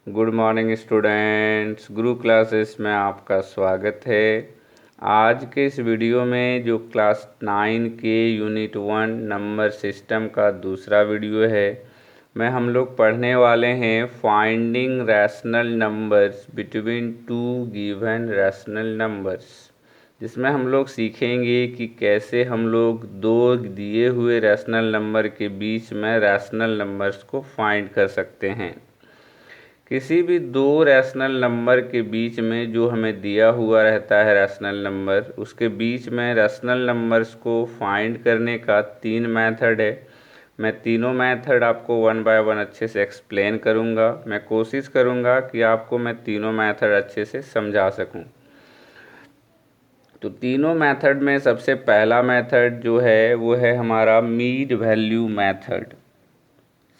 Good morning students, गुरु classes में आपका स्वागत है। आज के इस वीडियो में जो क्लास 9 के यूनिट 1 नंबर सिस्टम का दूसरा वीडियो है, में हम लोग पढ़ने वाले हैं finding rational numbers between two given rational numbers, जिसमें हम लोग सीखेंगे कि कैसे हम लोग दो दिए हुए रैशनल नंबर के बीच में रैशनल नंबर्स को फाइंड कर सकते हैं। किसी भी दो रैशनल नंबर के बीच में जो हमें दिया हुआ रहता है रैशनल नंबर, उसके बीच में रैशनल नंबर्स को फाइंड करने का 3 मेथड है। मैं तीनों मेथड आपको वन बाय वन अच्छे से एक्सप्लेन करूंगा। मैं कोशिश करूंगा कि आपको मैं तीनों मेथड अच्छे से समझा सकूं। तो तीनों मेथड में सबसे पहला मेथड जो है वो है हमारा मीड वैल्यू मेथड।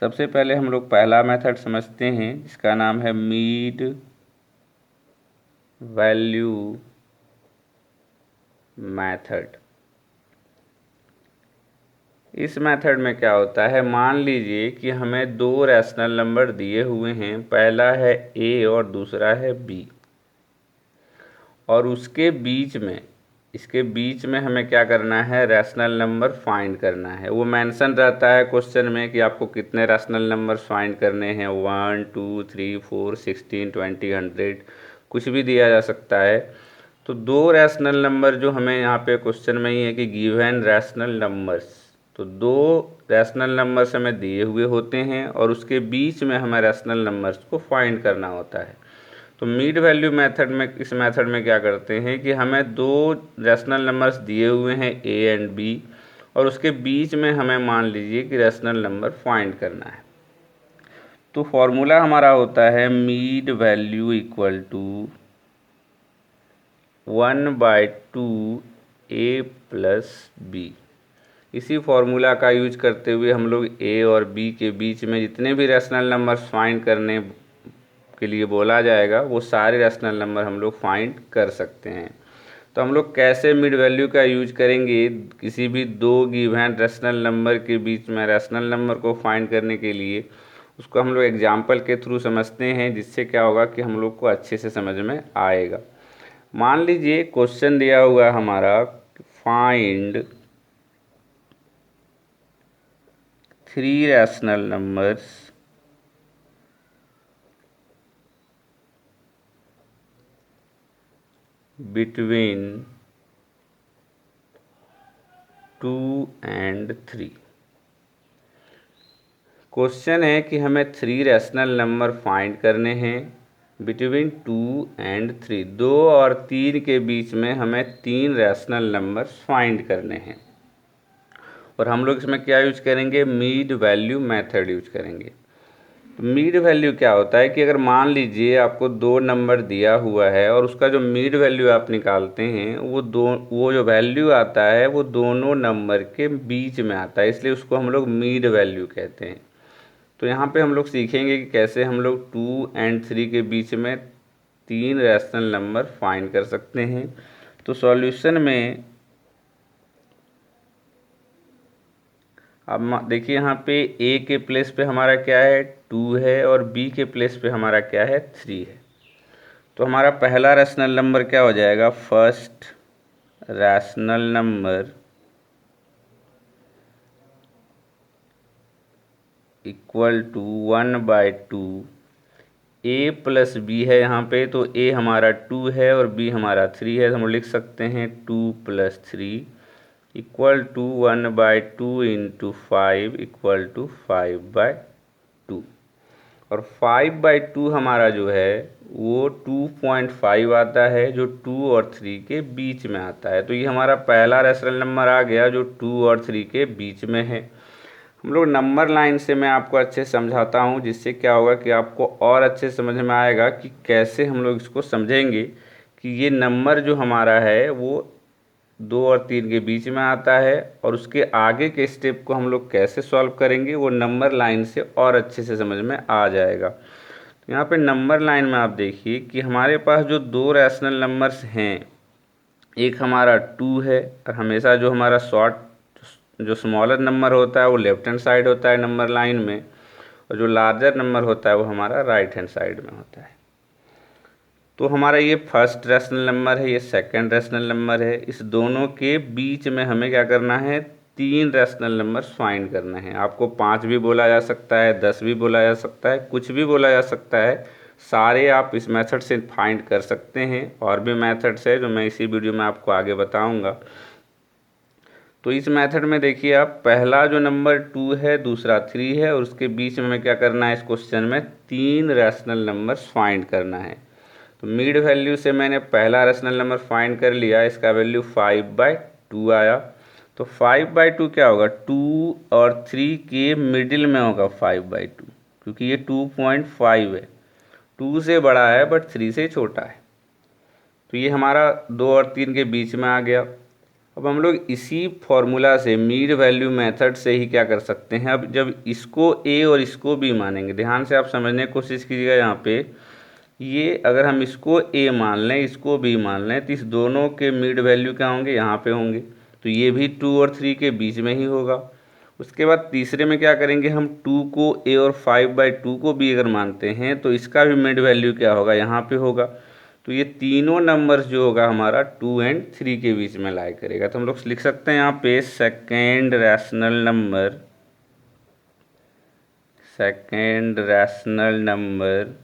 सबसे पहले हम लोग पहला मेथड समझते हैं, जिसका नाम है मीड वैल्यू मेथड। इस मेथड में क्या होता है, मान लीजिए कि हमें दो रैशनल नंबर दिए हुए हैं, पहला है ए और दूसरा है बी, और उसके बीच में इसके बीच में हमें क्या करना है, रैशनल नंबर फाइंड करना है। वो मेंशन रहता है क्वेश्चन में कि आपको कितने रैशनल नंबर फाइंड करने हैं, 1 2 3 4 16 20 100, कुछ भी दिया जा सकता है। तो दो रैशनल नंबर जो हमें यहाँ पे क्वेश्चन में ही है कि गिवन रैशनल नंबर्स, तो दो रैशनल नंबर्स हमें दिए हुए होते हैं और उसके बीच में हमें रैशनल नंबर्स को फाइंड करना होता है। तो मीड वैल्यू मेथड में, इस मेथड में क्या करते हैं कि हमें दो रैशनल नंबर्स दिए हुए हैं ए एंड बी, और उसके बीच में हमें मान लीजिए कि रैशनल नंबर फाइंड करना है। तो फॉर्मूला हमारा होता है mid value equal to 1/2 a plus b. इसी फॉर्मूला का यूज करते हुए हम लोग ए और बी के बीच में जितने भी रैशनल नंबर्स फाइंड करने के लिए बोला जाएगा, वो सारे रैशनल नंबर हम लोग फाइंड कर सकते हैं। तो हम लोग कैसे मिड वैल्यू का यूज करेंगे किसी भी दो गिवन रैशनल नंबर के बीच में रैशनल नंबर को फाइंड करने के लिए, उसको हम लोग एग्जाम्पल के थ्रू समझते हैं, जिससे क्या होगा कि हम लोग को अच्छे से समझ में आएगा। मान लीजिए क्वेश्चन दिया हुआ है हमारा, find 3 rational numbers between 2 and 3। Question है कि हमें 3 रैशनल नंबर फाइंड करने हैं बिटवीन 2 and 3। 2 और 3 के बीच में हमें 3 रैशनल नंबर फाइंड करने हैं, और हम लोग इसमें क्या यूज करेंगे, मीड वैल्यू मेथड यूज करेंगे। तो मीड वैल्यू क्या होता है कि अगर मान लीजिए आपको दो नंबर दिया हुआ है और उसका जो मीड वैल्यू आप निकालते हैं, वो जो वैल्यू आता है वो दोनों नंबर के बीच में आता है, इसलिए उसको हम लोग मीड वैल्यू कहते हैं। तो यहाँ पे हम लोग सीखेंगे कि कैसे हम लोग 2 and 3 के बीच में 3 रैशनल नंबर फाइंड कर सकते हैं। तो सॉल्यूशन में अब देखिए, यहाँ पे ए के प्लेस पे हमारा क्या है, 2 है, और बी के प्लेस पे हमारा क्या है, 3 है। तो हमारा पहला रैशनल नंबर क्या हो जाएगा, first rational number equal to 1/2 a plus b है यहाँ पे। तो ए हमारा 2 है और बी हमारा 3 है, तो हम लिख सकते हैं 2 + 3 equal to 1/2 into 5 equal to 5/2। और 5/2 हमारा जो है वो 2.5 आता है, जो 2 और 3 के बीच में आता है। तो ये हमारा पहला रैशनल नंबर आ गया जो 2 और 3 के बीच में है। हम लोग नंबर लाइन से मैं आपको अच्छे से समझाता हूँ, जिससे क्या होगा कि आपको और अच्छे समझ में आएगा कि कैसे हम लोग इसको समझेंगे कि ये नंबर जो हमारा है वो 2 और 3 के बीच में आता है, और उसके आगे के स्टेप को हम लोग कैसे सॉल्व करेंगे वो नंबर लाइन से और अच्छे से समझ में आ जाएगा। तो यहाँ पे नंबर लाइन में आप देखिए कि हमारे पास जो दो रैशनल नंबर्स हैं, एक हमारा 2 है, और हमेशा जो हमारा जो स्मॉलर नंबर होता है वो लेफ्ट हैंड साइड होता है नंबर लाइन में, और जो लार्जर नंबर होता है वो हमारा राइट हैंड साइड में होता है। तो हमारा ये फर्स्ट रैशनल नंबर है, ये सेकंड रैशनल नंबर है। इस दोनों के बीच में हमें क्या करना है, 3 रैशनल नंबर्स फाइंड करना है। आपको 5 भी बोला जा सकता है, 10 भी बोला जा सकता है, कुछ भी बोला जा सकता है। सारे आप इस मेथड से फाइंड कर सकते हैं। और भी मेथड्स है जो मैं इसी वीडियो में आपको आगे बताऊंगा। तो इस मेथड में देखिए आप, पहला जो नंबर 2 है, दूसरा 3 है, और उसके बीच में हमें क्या करना है, इस क्वेश्चन में 3 रैशनल नंबर्स फाइंड करना है। तो मिड वैल्यू से मैंने पहला रैशनल नंबर फाइंड कर लिया, इसका वैल्यू 5/2 आया। तो 5/2 क्या होगा, 2 और 3 के मिडिल में होगा 5/2, क्योंकि ये 2.5 है। 2 से बड़ा है बट 3 से छोटा है। तो ये हमारा 2 और 3 के बीच में आ गया। अब हम लोग इसी फॉर्मूला से, मिड वैल्यू मेथड से ही क्या कर सकते हैं, अब जब इसको ए और इसको बी मानेंगे, ध्यान से आप समझने की कोशिश कीजिएगा। यहाँ पे ये अगर हम इसको ए मान लें, इसको बी मान लें, तो इस दोनों के मिड वैल्यू क्या होंगे, यहाँ पे होंगे। तो ये भी 2 और 3 के बीच में ही होगा। उसके बाद तीसरे में क्या करेंगे, हम 2 को ए और 5/2 को बी अगर मानते हैं, तो इसका भी मिड वैल्यू क्या होगा, यहाँ पे होगा। तो ये तीनों नंबर्स जो होगा हमारा 2 एंड 3 के बीच में लाई करेगा। तो हम लोग लिख सकते हैं यहाँ पे second rational number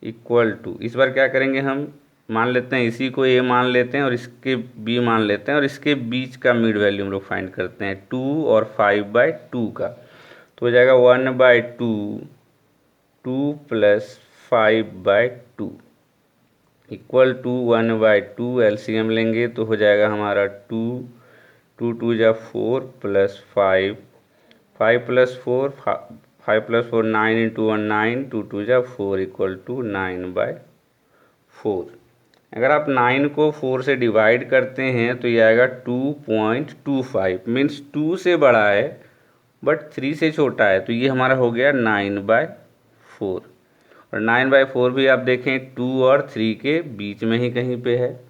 equal to, इस बार क्या करेंगे, हम मान लेते हैं इसी को ए मान लेते हैं और इसके बी मान लेते हैं, और इसके बीच का मिड वैल्यू हम लोग फाइंड करते हैं 2 और 5/2 का। तो हो जाएगा 1/2, 2 + 5/2 इक्वल टू 1/2। एलसीएम लेंगे तो हो जाएगा हमारा 2, 2 2 जा 4 + 5, 5 + 4, 5 + 4 9 × 1 9, 2 2 जा 4 इक्वल टू 9/4। अगर आप 9 को 4 से डिवाइड करते हैं तो ये आएगा 2.25, मीन्स 2 से बड़ा है बट 3 से छोटा है। तो ये हमारा हो गया 9/4। और 9/4 भी आप देखें 2 और 3 के बीच में ही कहीं पे है।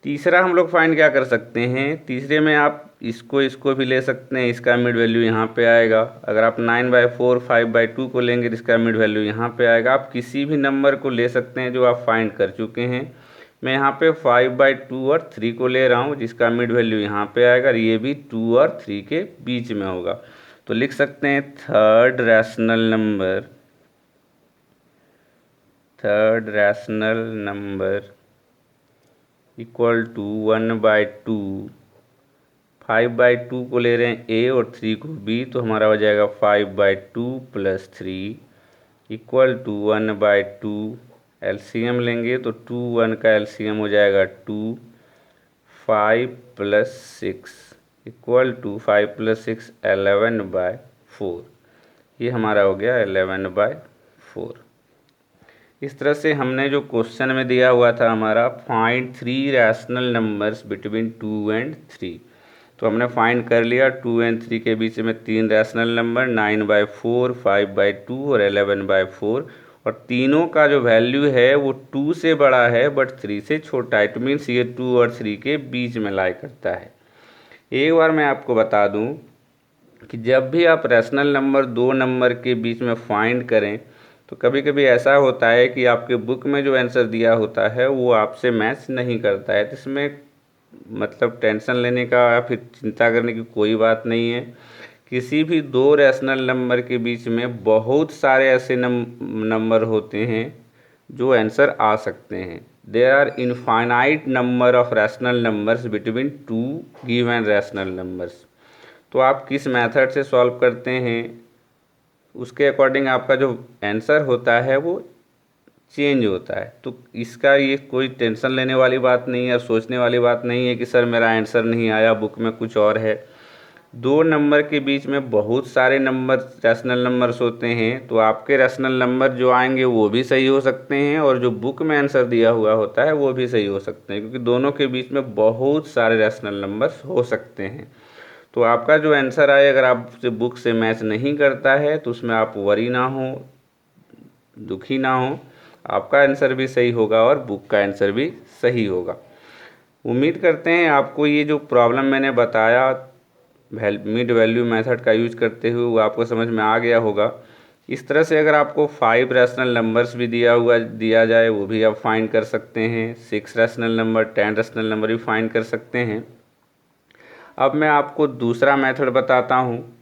तीसरा हम लोग फाइंड क्या कर सकते हैं, तीसरे में आप इसको भी ले सकते हैं, इसका मिड वैल्यू यहाँ पे आएगा। अगर आप 9/4 5/2 को लेंगे तो इसका मिड वैल्यू यहाँ पे आएगा। आप किसी भी नंबर को ले सकते हैं जो आप फाइंड कर चुके हैं। मैं यहाँ पे 5/2 और 3 को ले रहा हूँ, जिसका मिड वैल्यू यहाँ पे आएगा, और ये भी 2 और 3 के बीच में होगा। तो लिख सकते हैं third rational number equal to 1/2, 5/2 को ले रहे हैं ए और 3 को बी, तो हमारा हो जाएगा 5/2 + 3 इक्वल टू 1/2। एलसीएम लेंगे तो 2 1 का एलसीएम हो जाएगा 2, 5 + 6 इक्वल टू 5 + 6 11/4। ये हमारा हो गया 11/4। इस तरह से हमने जो क्वेश्चन में दिया हुआ था हमारा, find 3 rational numbers between 2 and 3, तो हमने फाइंड कर लिया 2 एंड 3 के बीच में 3 रैशनल नंबर, 9/4, 5/2 और 11/4। और तीनों का जो वैल्यू है वो 2 से बड़ा है बट 3 से छोटा है। इट मीन्स ये 2 और 3 के बीच में लाई करता है। एक बार मैं आपको बता दूं कि जब भी आप रैशनल नंबर 2 नंबर के बीच में फाइंड करें तो कभी कभी ऐसा होता है कि आपके बुक में जो आंसर दिया होता है वो आपसे मैच नहीं करता है। तो इसमें मतलब टेंशन लेने का या फिर चिंता करने की कोई बात नहीं है। किसी भी 2 रैशनल नंबर के बीच में बहुत सारे ऐसे नंबर होते हैं जो आंसर आ सकते हैं। There are infinite number of rational numbers between 2 given rational numbers. तो आप किस मेथड से सॉल्व करते हैं उसके अकॉर्डिंग आपका जो आंसर होता है वो चेंज होता है। तो इसका ये कोई टेंशन लेने वाली बात नहीं है, सोचने वाली बात नहीं है कि सर मेरा आंसर नहीं आया, बुक में कुछ और है। 2 नंबर के बीच में बहुत सारे नंबर रैशनल नंबर्स होते हैं, तो आपके रैशनल नंबर जो आएंगे वो भी सही हो सकते हैं और जो बुक में आंसर दिया हुआ होता है वो भी सही हो सकते हैं, क्योंकि दोनों के बीच में बहुत सारे रैशनल नंबर्स हो सकते हैं। तो आपका जो आंसर आए अगर आपसे बुक से मैच नहीं करता है तो उसमें आप वरी ना हो, दुखी ना हो, आपका आंसर भी सही होगा और बुक का आंसर भी सही होगा। उम्मीद करते हैं आपको ये जो प्रॉब्लम मैंने बताया मिड वैल्यू मेथड का यूज करते हुए वो आपको समझ में आ गया होगा। इस तरह से अगर आपको 5 रैशनल नंबर्स भी दिया जाए वो भी आप फाइंड कर सकते हैं, 6 रैशनल नंबर, 10 रैशनल नंबर भी फाइंड कर सकते हैं। अब मैं आपको दूसरा मेथड बताता हूँ।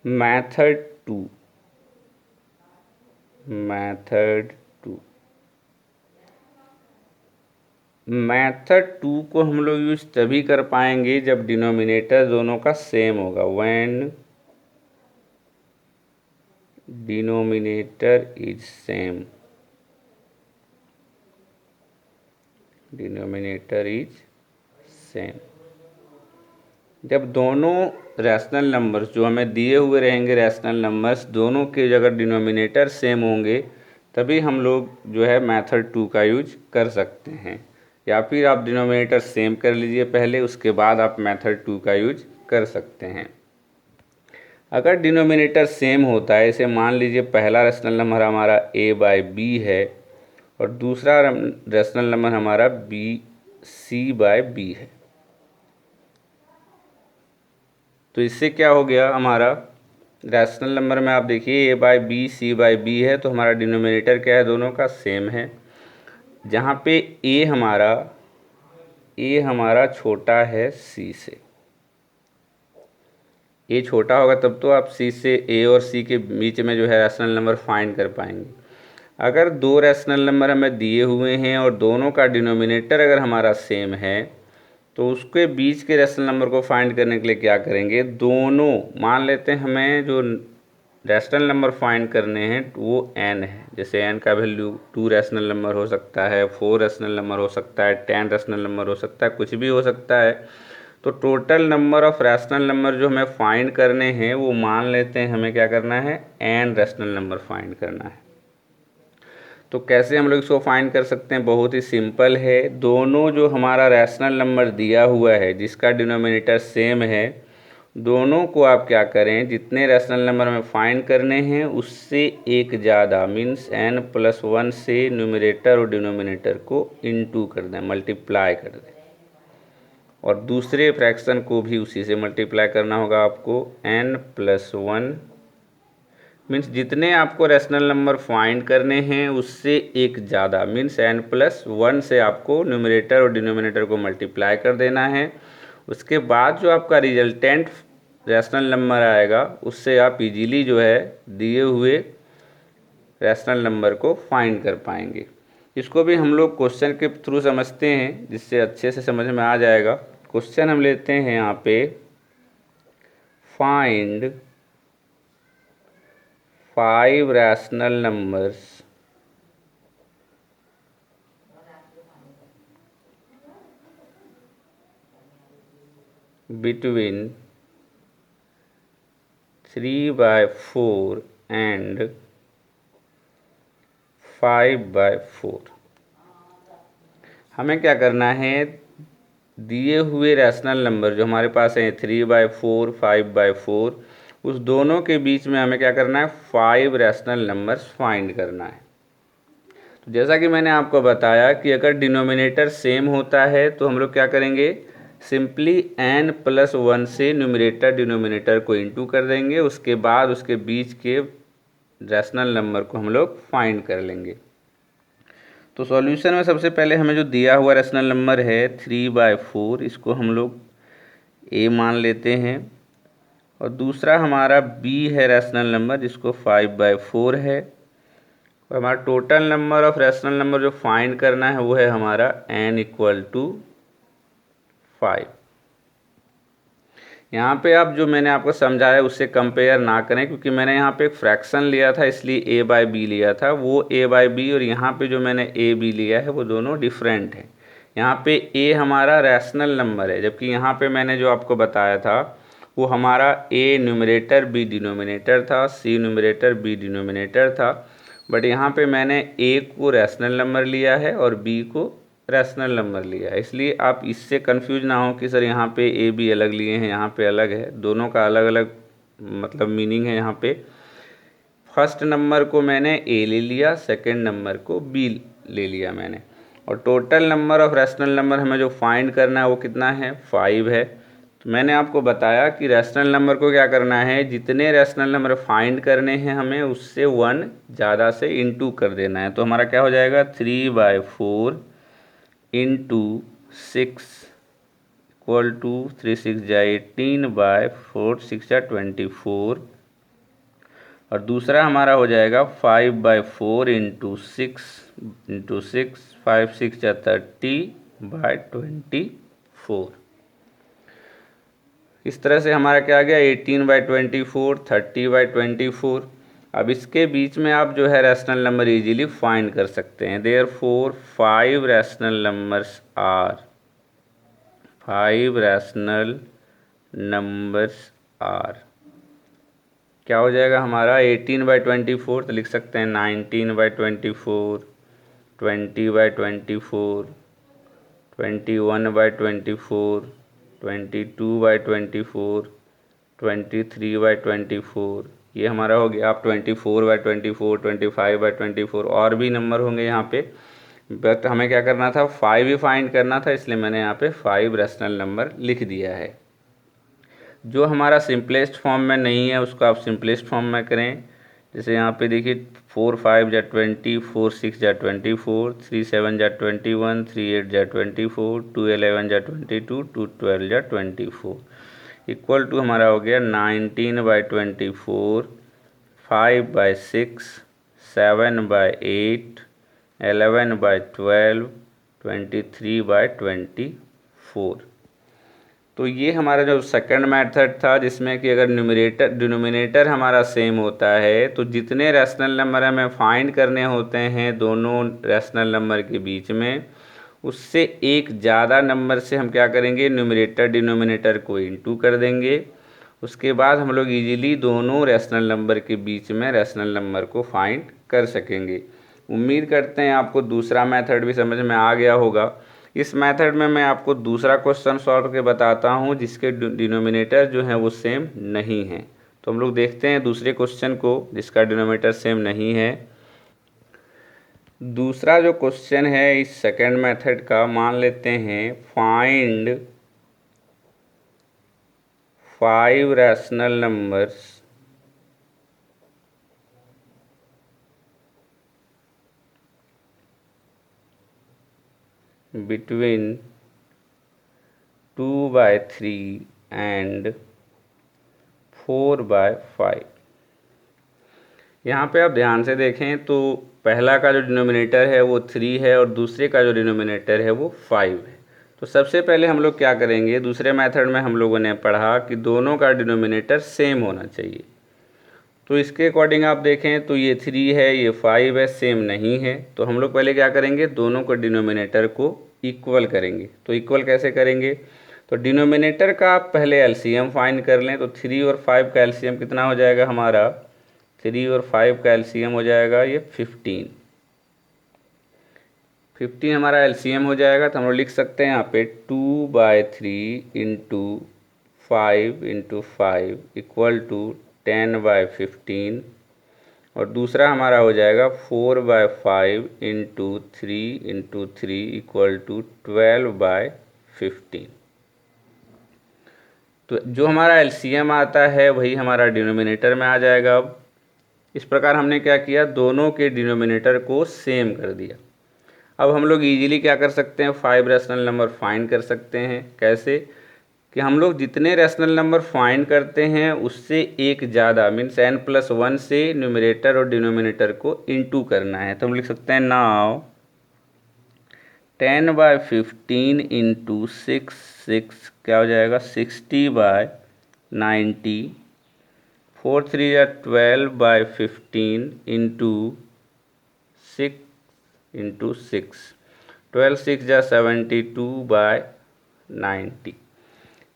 मेथड टू मेथड टू को हम लोग यूज तभी कर पाएंगे जब डिनोमिनेटर दोनों का सेम होगा। व्हेन डिनोमिनेटर इज सेम, जब दोनों रैशनल नंबर्स जो हमें दिए हुए रहेंगे, रैशनल नंबर्स दोनों के अगर डिनोमिनेटर सेम होंगे तभी हम लोग जो है मेथड टू का यूज कर सकते हैं। या फिर आप डिनोमिनेटर सेम कर लीजिए पहले, उसके बाद आप मेथड टू का यूज कर सकते हैं। अगर डिनोमिनेटर सेम होता है, इसे मान लीजिए पहला रैशनल नंबर हमारा a/b है और दूसरा रैशनल नंबर हमारा c/b है, तो इससे क्या हो गया, हमारा रैशनल नंबर में आप देखिए a/b c/b है, तो हमारा डिनोमिनेटर क्या है, दोनों का सेम है। जहाँ पे a हमारा छोटा है c से, a छोटा होगा तब तो आप c से a और c के बीच में जो है रैशनल नंबर फाइंड कर पाएंगे। अगर दो रैशनल नंबर हमें दिए हुए हैं और दोनों का डिनोमिनेटर अगर हमारा सेम है तो उसके बीच के रैशनल नंबर को फाइंड करने के लिए क्या करेंगे, दोनों मान लेते हैं हमें जो रैशनल नंबर फाइंड करने हैं वो n है। जैसे n का वैल्यू 2 रैशनल नंबर हो सकता है, 4 रैशनल नंबर हो सकता है, 10 रैशनल नंबर हो सकता है, कुछ भी हो सकता है। तो total number of rational number जो हमें फाइंड करने हैं वो मान लेते हैं हमें क्या करना है, n रैशनल नंबर फाइंड करना है। तो कैसे हम लोग इसको फाइंड कर सकते हैं, बहुत ही सिंपल है। दोनों जो हमारा रैशनल नंबर दिया हुआ है जिसका डिनोमिनेटर सेम है, दोनों को आप क्या करें, जितने रैशनल नंबर में फाइंड करने हैं उससे एक ज़्यादा मीन्स n+1 से न्यूमरेटर और डिनोमिनेटर को इनटू कर दें, मल्टीप्लाई कर दें, और दूसरे फ्रैक्शन को भी उसी से मल्टीप्लाई करना होगा आपको। n+1 मीन्स जितने आपको रैशनल नंबर फाइंड करने हैं उससे एक ज़्यादा मीन्स n+1 से आपको न्यूमरेटर और डिनोमिनेटर को मल्टीप्लाई कर देना है। उसके बाद जो आपका रिजल्टेंट रैशनल नंबर आएगा उससे आप इजीली जो है दिए हुए रैशनल नंबर को फाइंड कर पाएंगे। इसको भी हम लोग क्वेश्चन के थ्रू समझते हैं जिससे अच्छे से समझ में आ जाएगा। क्वेश्चन हम लेते हैं यहाँ पे, find 5 rational numbers between 3/4 and 5/4। हमें क्या करना है, दिए हुए रैशनल नंबर जो हमारे पास हैं 3/4, 5/4, उस दोनों के बीच में हमें क्या करना है, 5 रैशनल नंबर्स फाइंड करना है। तो जैसा कि मैंने आपको बताया कि अगर डिनोमिनेटर सेम होता है तो हम लोग क्या करेंगे, सिंपली n+1 से न्यूमरेटर डिनोमिनेटर को इनटू कर देंगे, उसके बाद उसके बीच के रैशनल नंबर को हम लोग फाइंड कर लेंगे। तो सॉल्यूशन में सबसे पहले हमें जो दिया हुआ रैशनल नंबर है 3/4, इसको हम लोग a मान लेते हैं, और दूसरा हमारा b है रैशनल नंबर जिसको 5/4 है, और हमारा total number of rational number जो फाइंड करना है वो है हमारा n=5। यहाँ पे आप जो मैंने आपको समझाया उससे कंपेयर ना करें, क्योंकि मैंने यहाँ पे एक फ्रैक्शन लिया था इसलिए a/b लिया था, वो a/b और यहाँ पे जो मैंने a/b लिया है वो दोनों डिफरेंट है। यहाँ पे a हमारा रैशनल नंबर है, जबकि यहाँ पे मैंने जो आपको बताया था वो हमारा a न्यूमरेटर b डिनोमिनेटर था, c न्यूमरेटर b डिनोमिनेटर था। बट यहाँ पे मैंने a को रैशनल नंबर लिया है और b को रैशनल नंबर लिया है, इसलिए आप इससे कंफ्यूज ना हो कि सर यहाँ पे a b अलग लिए हैं, यहाँ पे अलग है। दोनों का अलग अलग मतलब मीनिंग है। यहाँ पे फर्स्ट नंबर को मैंने a ले लिया, सेकंड नंबर को b ले लिया मैंने, और total number of rational number हमें जो फाइंड करना है वो कितना है, 5 है। तो मैंने आपको बताया कि रैशनल नंबर को क्या करना है, जितने रैशनल नंबर फाइंड करने हैं हमें उससे 1 ज़्यादा से इनटू कर देना है। तो हमारा क्या हो जाएगा, 3/4 इंटू 6 इक्वल टू 3 6 जा 18/4 6 जा 24, और दूसरा हमारा हो जाएगा 5/4 इंटू 6 5 6 जा 30/24। इस तरह से हमारा क्या आ गया, 18/24 30/24। अब इसके बीच में आप जो है रैशनल नंबर इजीली फाइंड कर सकते हैं। देयरफॉर 5 रैशनल नंबर्स आर क्या हो जाएगा हमारा, 18/24 तो लिख सकते हैं 19/24, 20/24, 21/24, 22/24, 23/24, ये हमारा हो गया। आप 24/24, 25/24 और भी नंबर होंगे यहाँ पे, बट हमें क्या करना था, 5 ही फाइंड करना था, इसलिए मैंने यहाँ पे 5 रैशनल नंबर लिख दिया है। जो हमारा सिंपलेस्ट फॉर्म में नहीं है उसको आप सिंपलेस्ट फॉर्म में करें। जैसे यहाँ पे देखिए 4 5 जा 20, 4 6 जा 24, 3 7 जा 21, 3 8 जा 24, 2 11 जा 22, 2 12 जा 24, इक्वल टू हमारा हो गया 19/24, 5/6, 7/8, 11/12, 23/24। तो ये हमारा जो सेकंड मेथड था, जिसमें कि अगर डिनोमिनेटर हमारा सेम होता है तो जितने रैशनल नंबर हमें फाइंड करने होते हैं दोनों रैशनल नंबर के बीच में, उससे एक ज़्यादा नंबर से हम क्या करेंगे, न्यूमरेटर डिनोमिनेटर को इनटू कर देंगे। उसके बाद हम लोग इजीली दोनों रैशनल नंबर के बीच में रैशनल नंबर को फाइंड कर सकेंगे। उम्मीद करते हैं आपको दूसरा मेथड भी समझ में आ गया होगा। इस मेथड में मैं आपको दूसरा क्वेश्चन सॉल्व करके बताता हूँ जिसके डिनोमिनेटर जो है वो सेम नहीं है। तो हम लोग देखते हैं दूसरे क्वेश्चन को जिसका डिनोमिनेटर सेम नहीं है। दूसरा जो क्वेश्चन है इस सेकंड मेथड का, मान लेते हैं find 5 rational numbers between 2/3 and 4/5। यहाँ पे आप ध्यान से देखें तो पहला का जो डिनोमिनेटर है वो 3 है और दूसरे का जो डिनोमिनेटर है वो 5 है। तो सबसे पहले हम लोग क्या करेंगे, दूसरे मेथड में हम लोगों ने पढ़ा कि दोनों का डिनोमिनेटर सेम होना चाहिए। तो इसके अकॉर्डिंग आप देखें तो ये 3 है, ये 5 है, सेम नहीं है। तो हम लोग पहले क्या करेंगे, दोनों को डिनोमिनेटर को इक्वल करेंगे। तो इक्वल कैसे करेंगे, तो डिनोमिनेटर का आप पहले एलसीएम फाइंड कर लें। तो 3 और 5 का एलसीएम कितना हो जाएगा हमारा, 3 और 5 का एलसीएम हो जाएगा ये 15 हमारा एलसीएम हो जाएगा। तो हम लोग लिख सकते हैं यहाँ पे 2/3 इंटू 5 इंटू 5 इक्वल टू 10/15, और दूसरा हमारा हो जाएगा 4/5 इंटू 3 इक्वल टू 12/15। तो जो हमारा एलसीएम आता है वही हमारा डिनोमिनेटर में आ जाएगा। अब इस प्रकार हमने क्या किया, दोनों के डिनोमिनेटर को सेम कर दिया। अब हम लोग इजीली क्या कर सकते हैं, 5 रैशनल नंबर फाइंड कर सकते हैं। कैसे कि हम लोग जितने रैशनल नंबर फाइंड करते हैं उससे एक ज़्यादा मीन्स n+1 से न्यूमरेटर और डिनोमिनेटर को इनटू करना है। तो हम लिख सकते हैं नाउ 10/15 इंटू 6 क्या हो जाएगा 60/90, 4 3 या 12/15 इंटू 6 इंटू 6, 12 6 या 72/90।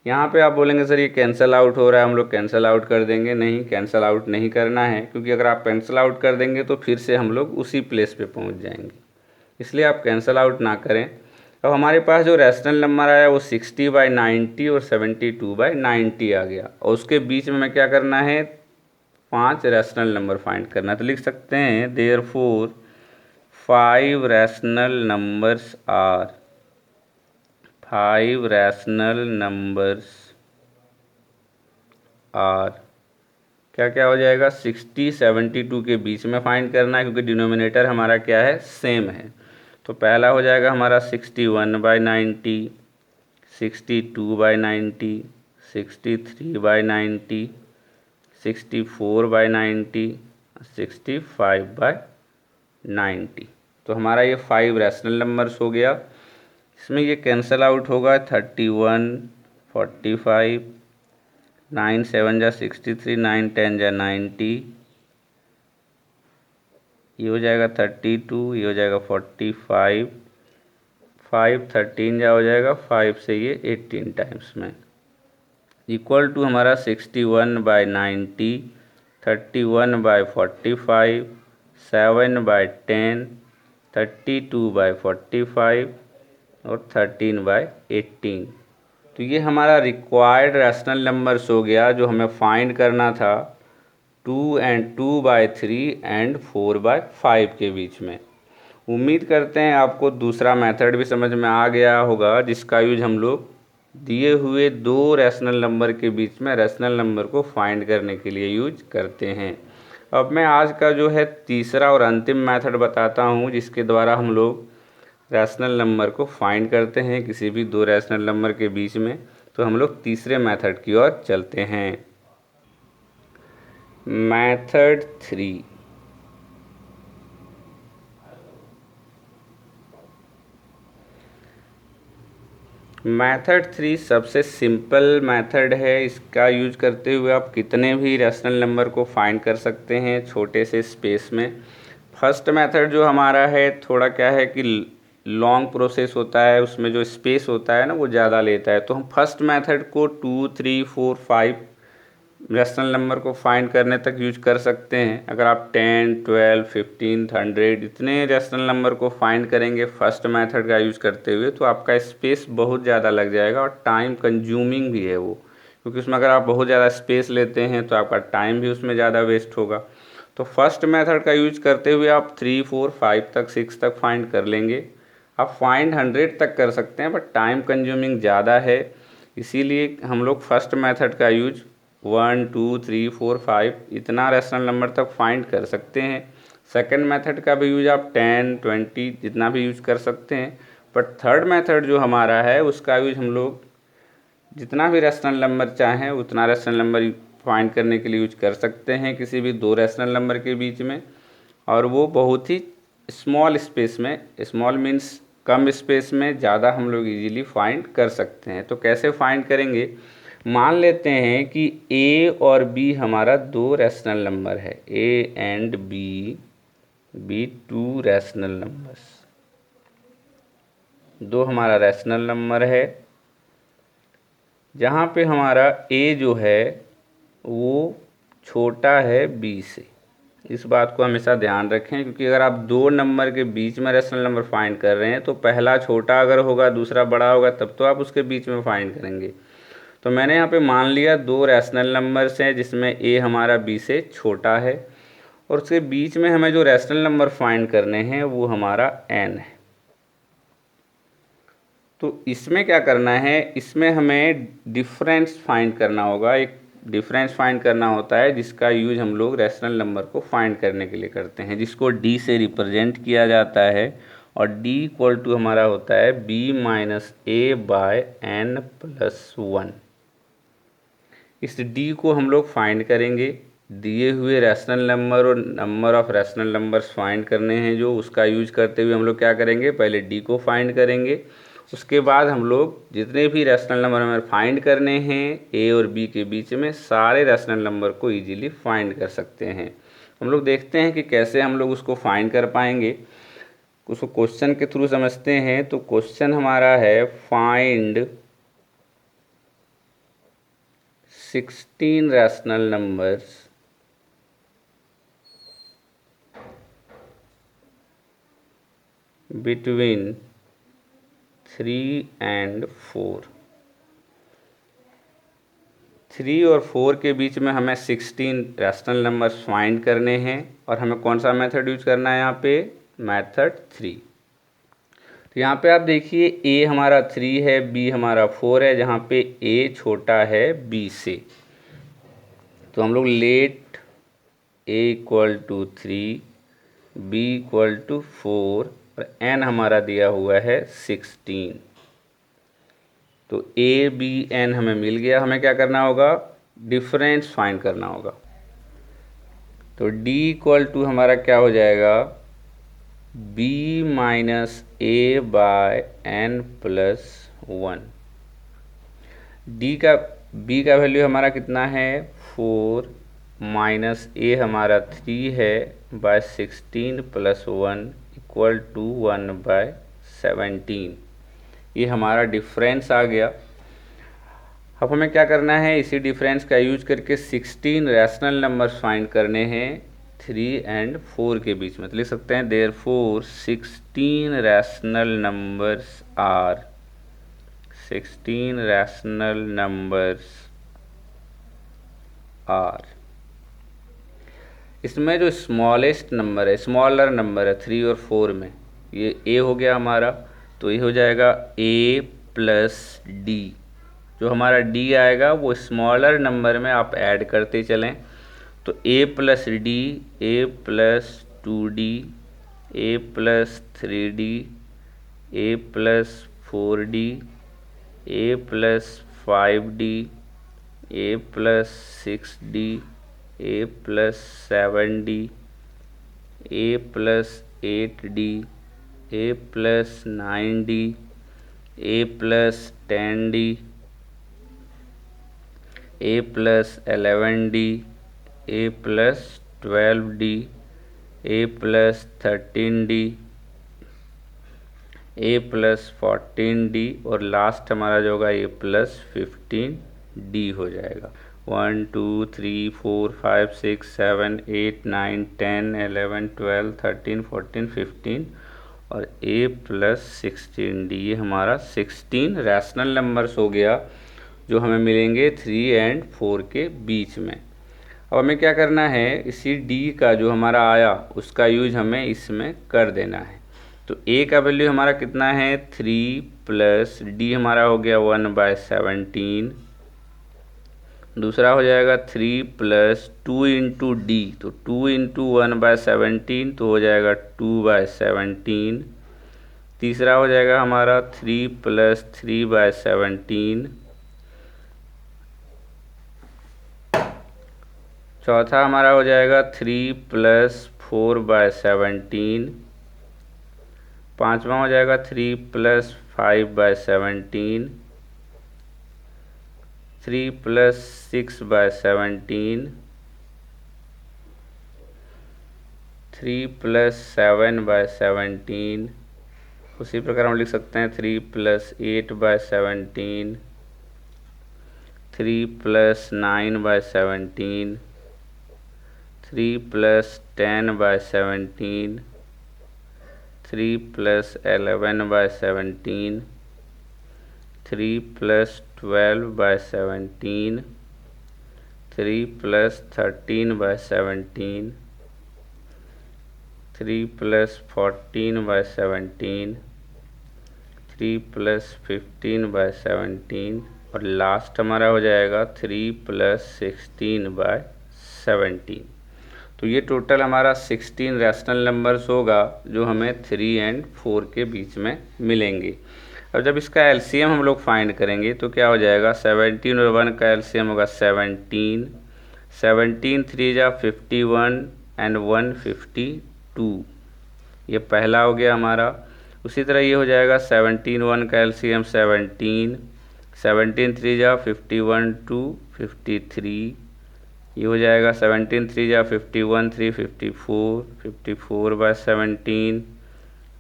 यहाँ पे आप बोलेंगे सर ये कैंसिल आउट हो रहा है, हम लोग कैंसिल आउट कर देंगे। नहीं, कैंसिल आउट नहीं करना है, क्योंकि अगर आप कैंसिल आउट कर देंगे तो फिर से हम लोग उसी प्लेस पे पहुँच जाएंगे, इसलिए आप कैंसिल आउट ना करें। अब हमारे पास जो रैशनल नंबर आया वो 60/90 और 72/90 आ गया, और उसके बीच में हमें क्या करना है, 5 रैशनल नंबर फाइंड करना है। तो लिख सकते हैं therefore 5 rational numbers are 5 rational numbers are क्या क्या हो जाएगा, 60 72 के बीच में फाइंड करना है, क्योंकि डिनोमिनेटर हमारा क्या है, सेम है। तो पहला हो जाएगा हमारा 61/90, 62/90, 63/90, 64/90, 65/90। तो हमारा ये 5 रैशनल नंबर्स हो गया। इसमें ये कैंसल आउट होगा, 31, 45, 9 7 जा 63, 9 10 जा 90, ये हो जाएगा 32, ये हो जाएगा 45, 5 13 जा हो जाएगा 5 से ये 18 टाइम्स में, इक्वल टू हमारा 61/90, 31/45, 7/10, 32/45 और 13/18। तो ये हमारा रिक्वायर्ड रैशनल नंबर्स हो गया जो हमें फाइंड करना था 2/3 एंड 4/5 के बीच में। उम्मीद करते हैं आपको दूसरा मेथड भी समझ में आ गया होगा, जिसका यूज हम लोग दिए हुए दो रैशनल नंबर के बीच में रैशनल नंबर को फाइंड करने के लिए यूज करते हैं। अब मैं आज का जो है तीसरा और अंतिम मेथड बताता हूँ, जिसके द्वारा हम लोग रैशनल नंबर को फाइंड करते हैं किसी भी दो रैशनल नंबर के बीच में। तो हम लोग तीसरे मेथड की ओर चलते हैं। मेथड 3। मेथड 3 सबसे सिंपल मेथड है। इसका यूज करते हुए आप कितने भी रैशनल नंबर को फाइंड कर सकते हैं छोटे से स्पेस में। फर्स्ट मेथड जो हमारा है थोड़ा क्या है कि लॉन्ग प्रोसेस होता है, उसमें जो स्पेस होता है ना वो ज़्यादा लेता है। तो हम फर्स्ट मेथड को 2 3 4 5 रैशनल नंबर को फाइंड करने तक यूज कर सकते हैं। अगर आप 10 12 15 100 इतने रैशनल नंबर को फाइंड करेंगे फर्स्ट मेथड का यूज करते हुए, तो आपका स्पेस बहुत ज़्यादा लग जाएगा और टाइम कंज्यूमिंग भी है वो, क्योंकि उसमें अगर आप बहुत ज़्यादा स्पेस लेते हैं तो आपका टाइम भी उसमें ज़्यादा वेस्ट होगा। तो फर्स्ट मेथड का यूज करते हुए आप 3 4 5 तक 6 तक फाइंड कर लेंगे। आप फाइंड 100 तक कर सकते हैं, बट टाइम कंज्यूमिंग ज़्यादा है, इसीलिए हम लोग फर्स्ट मेथड का यूज 1 2 3 4 5 इतना रैशनल नंबर तक फाइंड कर सकते हैं। सेकंड मेथड का भी यूज आप 10 20 जितना भी यूज कर सकते हैं। बट थर्ड मेथड जो हमारा है उसका यूज हम लोग जितना भी रैशनल नंबर चाहें उतना रैशनल नंबर फाइंड करने के लिए यूज कर सकते हैं किसी भी दो रैशनल नंबर के बीच में, और वो बहुत ही स्मॉल स्पेस में, स्मॉल मीन्स कम स्पेस में ज़्यादा हम लोग इजीली फाइंड कर सकते हैं। तो कैसे फाइंड करेंगे, मान लेते हैं कि ए और बी हमारा दो रैशनल नंबर है, a and b two rational numbers, दो हमारा रैशनल नंबर है, जहाँ पे हमारा ए जो है वो छोटा है बी से। इस बात को हमेशा ध्यान रखें, क्योंकि अगर आप दो नंबर के बीच में रैशनल नंबर फाइंड कर रहे हैं तो पहला छोटा अगर होगा दूसरा बड़ा होगा तब तो आप उसके बीच में फाइंड करेंगे। तो मैंने यहाँ पे मान लिया दो रैशनल नंबर्स हैं जिसमें ए हमारा बी से छोटा है, और उसके बीच में हमें जो रैशनल नंबर फाइंड करने हैं वो हमारा एन है। तो इसमें क्या करना है, इसमें हमें डिफरेंस फाइंड करना होगा। एक डिफरेंस फाइंड करना होता है जिसका यूज हम लोग रैशनल नंबर को फाइंड करने के लिए करते हैं, जिसको डी से रिप्रेजेंट किया जाता है, और डी इक्वल टू हमारा होता है बी माइनस ए बाय एन प्लस 1। इस डी को हम लोग फाइंड करेंगे, दिए हुए रैशनल नंबर और number of rational numbers find करने हैं जो, उसका यूज करते हुए हम लोग क्या करेंगे, पहले डी को फाइंड करेंगे, उसके बाद हम लोग जितने भी रैशनल नंबर हमें फाइंड करने हैं ए और बी के बीच में सारे रैशनल नंबर को इजीली फाइंड कर सकते हैं। हम लोग देखते हैं कि कैसे हम लोग उसको फाइंड कर पाएंगे, उसको क्वेश्चन के थ्रू समझते हैं। तो क्वेश्चन हमारा है find 16 rational numbers between 3 and 4। 3 और 4 के बीच में हमें 16 रैशनल नंबर्स फाइंड करने हैं, और हमें कौन सा मेथड यूज करना है यहाँ पे, मेथड 3। तो यहाँ पे आप देखिए a हमारा 3 है, b हमारा 4 है, जहाँ पे a छोटा है b से। तो हम लोग let a equal to 3, b equal to 4 और n हमारा दिया हुआ है 16। तो a b n हमें मिल गया। हमें क्या करना होगा, डिफरेंस फाइंड करना होगा। तो d इक्वल टू हमारा क्या हो जाएगा, b minus a by n plus 1। b का वैल्यू हमारा कितना है 4, माइनस a हमारा 3 है by 16 plus 1 equal to 1 by 17। ये हमारा डिफरेंस आ गया। अब हमें क्या करना है, इसी डिफरेंस का यूज करके 16 रैशनल नंबर्स फाइंड करने हैं 3 and 4 के बीच में। तो लिख सकते हैं therefore 16 rational numbers are, 16 rational numbers are. इसमें जो स्मॉलेस्ट नंबर है, स्मॉलर नंबर है 3 और 4 में, ये a हो गया हमारा। तो ये हो जाएगा a प्लस डी। जो हमारा d आएगा वो स्मॉलर नंबर में आप ऐड करते चलें। तो a plus D, a plus 2d, a plus 3d, a plus 4d, a plus 5d, a plus 6d, a plus 7d, a plus 8d, a plus 9d, a plus 10d, a plus 11d, a plus 12d, a plus 13d, a plus 14d और last हमारा जो होगा a plus 15d हो जाएगा। 1 2 3 4 5 6 7 8 9 10 11 12 13 14 15 और a plus 16d। ये हमारा 16 rational numbers हो गया जो हमें मिलेंगे 3 and 4 के बीच में। अब हमें क्या करना है, इसी d का जो हमारा आया उसका यूज हमें इसमें कर देना है। तो a का वैल्यू हमारा कितना है 3 प्लस d हमारा हो गया 1 बाय 17। दूसरा हो जाएगा 3 प्लस 2 इंटू डी, तो 2 इंटू 1 बाय 17 तो हो जाएगा 2 बाय 17। तीसरा हो जाएगा हमारा 3 प्लस 3 बाय 17। चौथा हमारा हो जाएगा 3 प्लस 4 बाय 17। पांचवा हो जाएगा 3 plus 5 by 17। 3 plus 6 by 17। 3 plus 7 by 17। उसी प्रकार हम लिख सकते हैं 3 plus 8 by 17। 3 plus 9 by 17। 3 plus 10 by 17। 3 plus 11 by 17। 3 plus 12 by 17। 3 plus 13 by 17। 3 plus 14 by 17। 3 plus 15 by 17 और लास्ट हमारा हो जाएगा 3 प्लस 16 बाय 17। तो ये टोटल हमारा 16 रैशनल नंबर्स होगा जो हमें 3 and 4 के बीच में मिलेंगे। अब जब इसका एलसीएम हम लोग फाइंड करेंगे तो क्या हो जाएगा, 17 और 1 का एलसीएम होगा 17। 17 3 जा 51 एंड 1 52। ये पहला हो गया हमारा। उसी तरह ये हो जाएगा 17 1 का एलसीएम 17। 17 3 जा 51 2 53। ये हो जाएगा 17 3 जा 51 3 54। 54 by 17।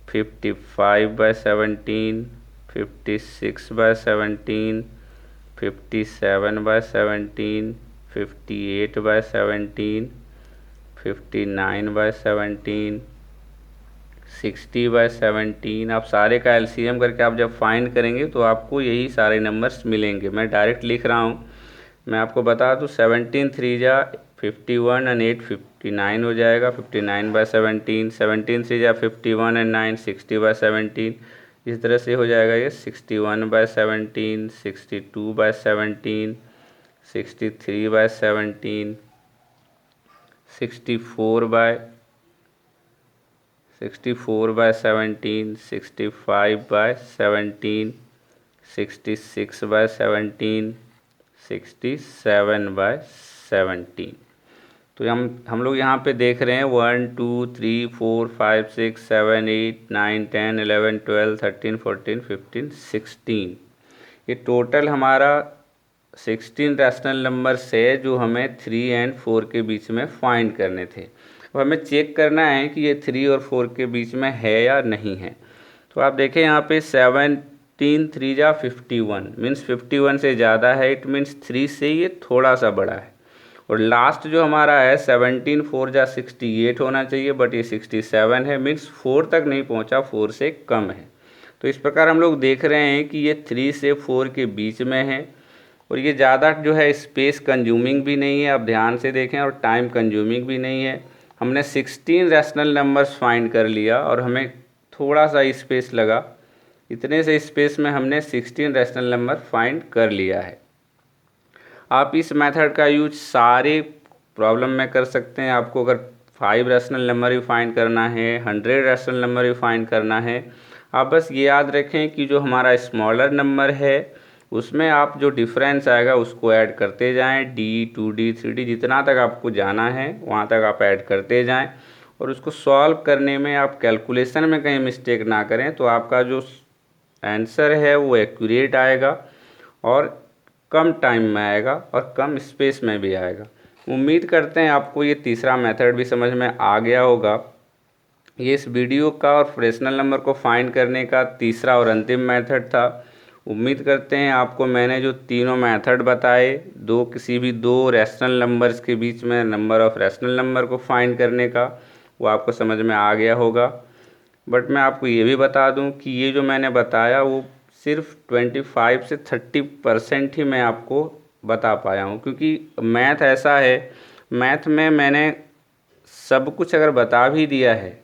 55 by 17। 56 by 17। 57 by 17। 58 by 17। 59 by 17। 60 by 17। आप सारे का एलसीएम करके आप जब फाइंड करेंगे तो आपको यही सारे नंबर्स मिलेंगे। मैं डायरेक्ट लिख रहा हूँ, मैं आपको बता दूँ 17 3 जा 51 एंड 8 59 हो जाएगा, 59/17, 17 से जा 51 एंड 9 60/17, इस तरह से हो जाएगा ये 61/17, 62/17, 63/17, 64/17, 65/17, 66/17, 67/17। तो हम लोग यहाँ पे देख रहे हैं 1 2 3 4 5 6 7 8 9 10 11 12 13 14 15 16, ये टोटल हमारा 16 रैशनल नंबर्स है जो हमें 3 एंड 4 के बीच में फाइंड करने थे। अब हमें चेक करना है कि ये 3 और 4 के बीच में है या नहीं है। तो आप देखें यहाँ पे 17 3 जा 51 मीन्स 51 से ज़्यादा है, इट मीन्स 3 से ये थोड़ा सा बड़ा है। और लास्ट जो हमारा है 17 4 जा 68 होना चाहिए, बट ये 67 है, मीन्स 4 तक नहीं पहुँचा, 4 से कम है। तो इस प्रकार हम लोग देख रहे हैं कि ये 3 से 4 के बीच में है, और ये ज़्यादा जो है स्पेस कंज्यूमिंग भी नहीं है, आप ध्यान से देखें, और टाइम कंज्यूमिंग भी नहीं है। हमने 16 रैशनल नंबर्स फाइंड कर लिया और हमें थोड़ा सा स्पेस लगा, इतने से स्पेस में हमने 16 रैशनल नंबर फाइंड कर लिया है। आप इस मेथड का यूज सारे प्रॉब्लम में कर सकते हैं। आपको अगर 5 रैशनल नंबर भी फाइंड करना है, 100 रैशनल नंबर भी फाइंड करना है, आप बस ये याद रखें कि जो हमारा स्मॉलर नंबर है उसमें आप जो डिफरेंस आएगा उसको ऐड करते जाएं, D 2D 3D जितना तक आपको जाना है वहाँ तक आप ऐड करते जाएं, और उसको सॉल्व करने में आप कैलकुलेशन में कहीं मिस्टेक ना करें, तो आपका जो आंसर है वो एक्यूरेट आएगा और कम टाइम में आएगा और कम स्पेस में भी आएगा। उम्मीद करते हैं आपको ये तीसरा मेथड भी समझ में आ गया होगा। ये इस वीडियो का और फ्रैक्शनल नंबर को फाइंड करने का तीसरा और अंतिम मेथड था। उम्मीद करते हैं आपको मैंने जो तीनों मेथड बताए, किसी भी दो रैशनल नंबर्स के बीच में नंबर ऑफ रैशनल नंबर को फाइंड करने का, वो आपको समझ में आ गया होगा। बट मैं आपको ये भी बता दूं कि ये जो मैंने बताया वो सिर्फ 25 से 30% ही मैं आपको बता पाया हूँ, क्योंकि मैथ ऐसा है, मैथ में मैंने सब कुछ अगर बता भी दिया है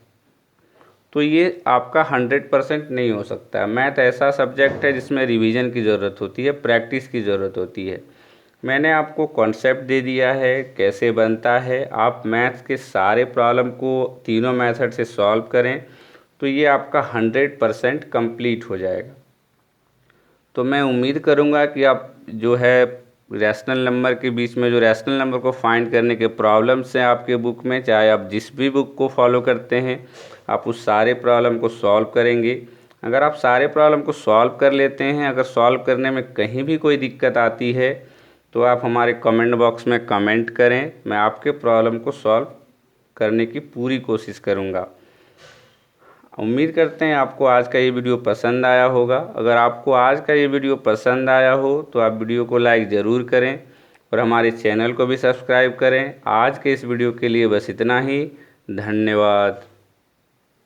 तो ये आपका 100% नहीं हो सकता। मैथ ऐसा सब्जेक्ट है जिसमें रिवीजन की ज़रूरत होती है, प्रैक्टिस की ज़रूरत होती है। मैंने आपको कॉन्सेप्ट दे दिया है कैसे बनता है, आप मैथ्स के सारे प्रॉब्लम को तीनों मेथड से सॉल्व करें तो ये आपका 100% कंप्लीट हो जाएगा। तो मैं उम्मीद करूँगा कि आप जो है रैशनल नंबर के बीच में जो रैशनल नंबर को फाइंड करने के प्रॉब्लम्स हैं आपके बुक में, चाहे आप जिस भी बुक को फॉलो करते हैं, आप उस सारे प्रॉब्लम को सॉल्व करेंगे। अगर आप सारे प्रॉब्लम को सॉल्व कर लेते हैं, अगर सॉल्व करने में कहीं भी कोई दिक्कत आती है तो आप हमारे कमेंट बॉक्स में कमेंट करें, मैं आपके प्रॉब्लम को सॉल्व करने की पूरी कोशिश करूँगा। उम्मीद करते हैं आपको आज का ये वीडियो पसंद आया होगा। अगर आपको आज का ये वीडियो पसंद आया हो तो आप वीडियो को लाइक ज़रूर करें और हमारे चैनल को भी सब्सक्राइब करें। आज के इस वीडियो के लिए बस इतना ही। धन्यवाद।